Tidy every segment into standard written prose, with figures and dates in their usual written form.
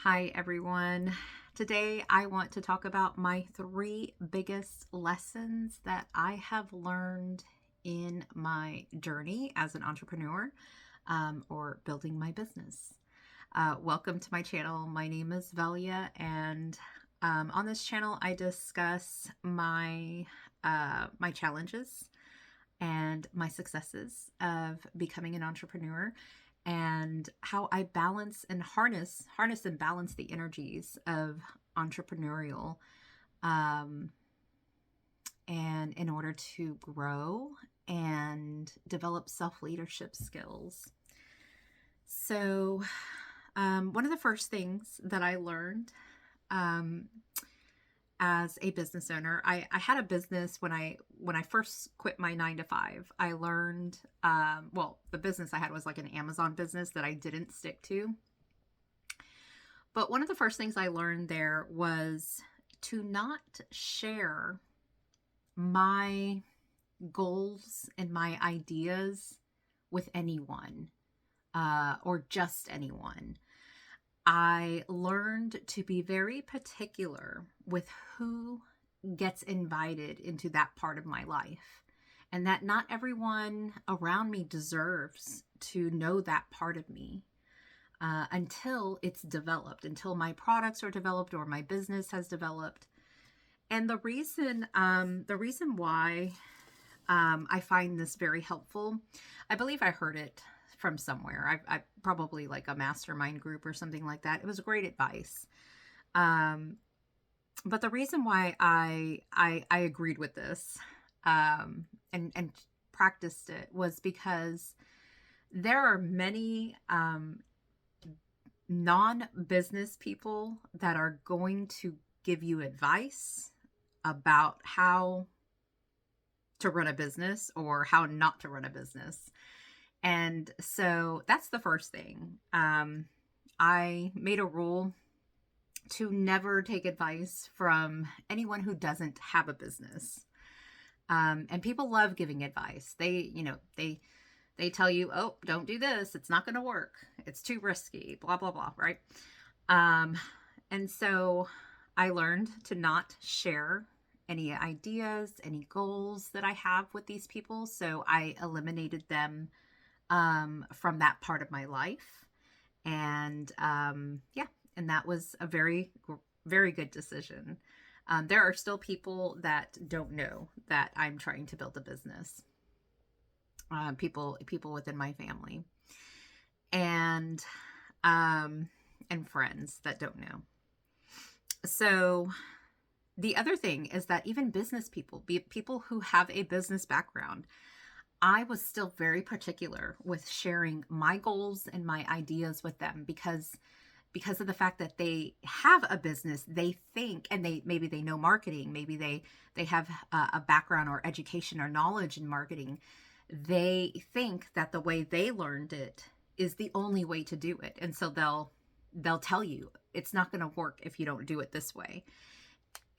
Hi, everyone. Today, I want to talk about my three biggest lessons that I have learned in my journey as an entrepreneur or building my business. Welcome to my channel. My name is Velia, and on this channel, I discuss my challenges and my successes of becoming an entrepreneur and how I balance and harness and balance the energies of entrepreneurial um, and in order to grow and develop self-leadership skills. So one of the first things that I learned um, as a business owner. I had a business when I first quit my 9 to 5. I learned the business I had was like an Amazon business that I didn't stick to. But one of the first things I learned there was to not share my goals and my ideas with anyone or just anyone. I learned to be very particular with who gets invited into that part of my life, and that not everyone around me deserves to know that part of me until it's developed, until my products are developed or my business has developed. And the reason why I find this very helpful, I believe I heard it from somewhere. I probably like a mastermind group or something like that. It was great advice. Um, but the reason why I agreed with this and practiced it was because there are many non-business people that are going to give you advice about how to run a business or how not to run a business. And so that's the first thing. I made a rule to never take advice from anyone who doesn't have a business. And people love giving advice. They tell you, oh, don't do this. It's not going to work. It's too risky, blah, blah, blah. Right. Um, and so I learned to not share any ideas, any goals that I have with these people. So I eliminated them from that part of my life. And and that was a very good decision. There are still people that don't know that I'm trying to build a business. People within my family, and and friends that don't know. So the other thing is that even business people, people who have a business background, I was still very particular with sharing my goals and my ideas with them because of the fact that they have a business. They think, and maybe they know marketing, maybe they have a background or education or knowledge in marketing. They think that the way they learned it is the only way to do it, and so they'll tell you it's not going to work if you don't do it this way.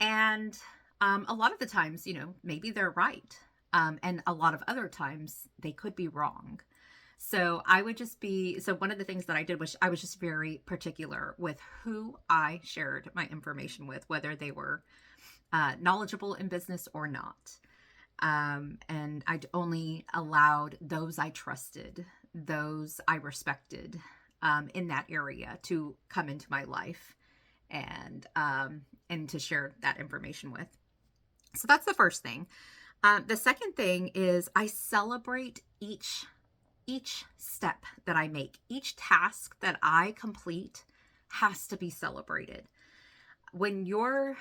And a lot of the times, maybe they're right. And a lot of other times they could be wrong. So one of the things that I did was I was just very particular with who I shared my information with, whether they were knowledgeable in business or not. And I only allowed those I trusted, those I respected in that area to come into my life and to share that information with. So that's the first thing. The second thing is I celebrate each step that I make. Each task that I complete has to be celebrated. When you're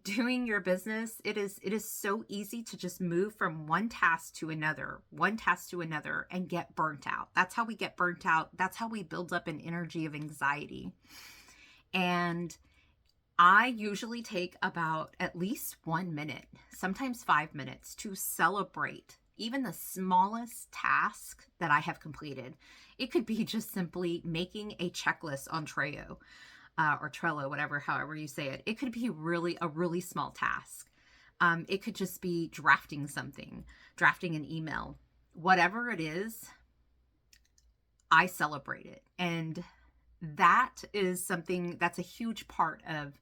doing your business, it is so easy to just move from one task to another, and get burnt out. That's how we get burnt out. That's how we build up an energy of anxiety. And I usually take about at least 1 minute, sometimes 5 minutes, to celebrate even the smallest task that I have completed. It could be just simply making a checklist on Trello or Trello, however you say it. It could be a really small task. It could just be drafting something, drafting an email, whatever it is. I celebrate it, and that is something that's a huge part of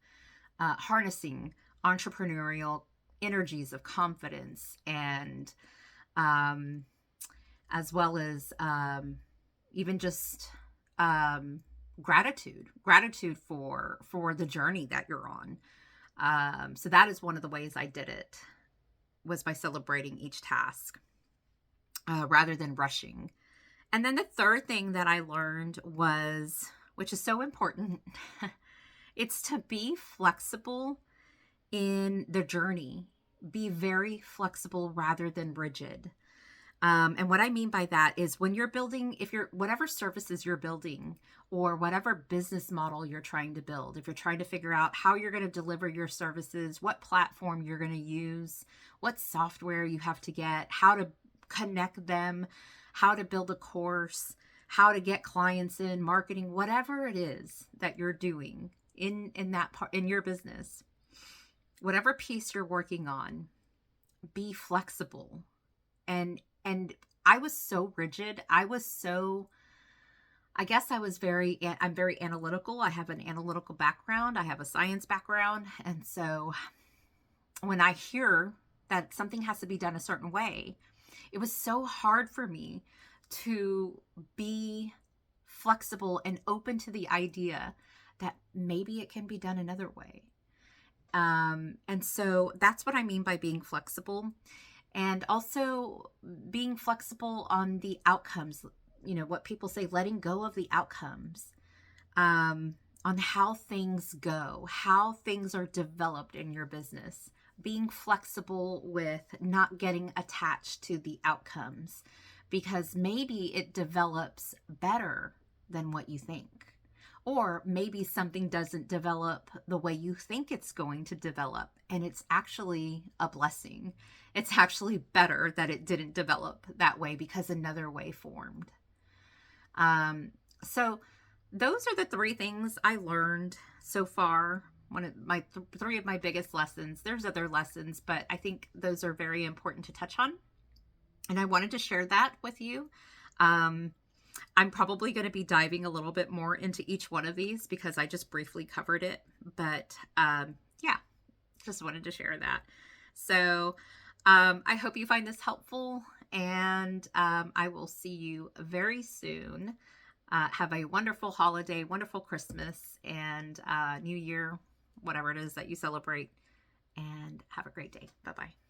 harnessing entrepreneurial energies of confidence and um, as well as even just um, gratitude for the journey that you're on. So that is one of the ways I did it, was by celebrating each task rather than rushing. And then the third thing that I learned was, which is so important, it's to be flexible in the journey. Be very flexible rather than rigid. And what I mean by that is when you're building, if you're, whatever services you're building or whatever business model you're trying to build, if you're trying to figure out how you're going to deliver your services, what platform you're going to use, what software you have to get, how to connect them, how to build a course, how to get clients in, marketing, whatever it is that you're doing in that part in your business, whatever piece you're working on, be flexible. And I was so rigid. I guess I'm very analytical. I have an analytical background. I have a science background. And so when I hear that something has to be done a certain way, it was so hard for me to be flexible and open to the idea that maybe it can be done another way. And so that's what I mean by being flexible. And also being flexible on the outcomes, what people say, letting go of the outcomes, on how things go, how things are developed in your business, being flexible with not getting attached to the outcomes, because maybe it develops better than what you think. Or maybe something doesn't develop the way you think it's going to develop, and it's actually a blessing. It's actually better that it didn't develop that way because another way formed. So those are the three things I learned so far. One of my three of my biggest lessons. There's other lessons, but I think those are very important to touch on. And I wanted to share that with you. I'm probably going to be diving a little bit more into each one of these because I just briefly covered it. But yeah, just wanted to share that. So I hope you find this helpful, and I will see you very soon. Have a wonderful holiday, wonderful Christmas, and New Year, whatever it is that you celebrate, and have a great day. Bye-bye.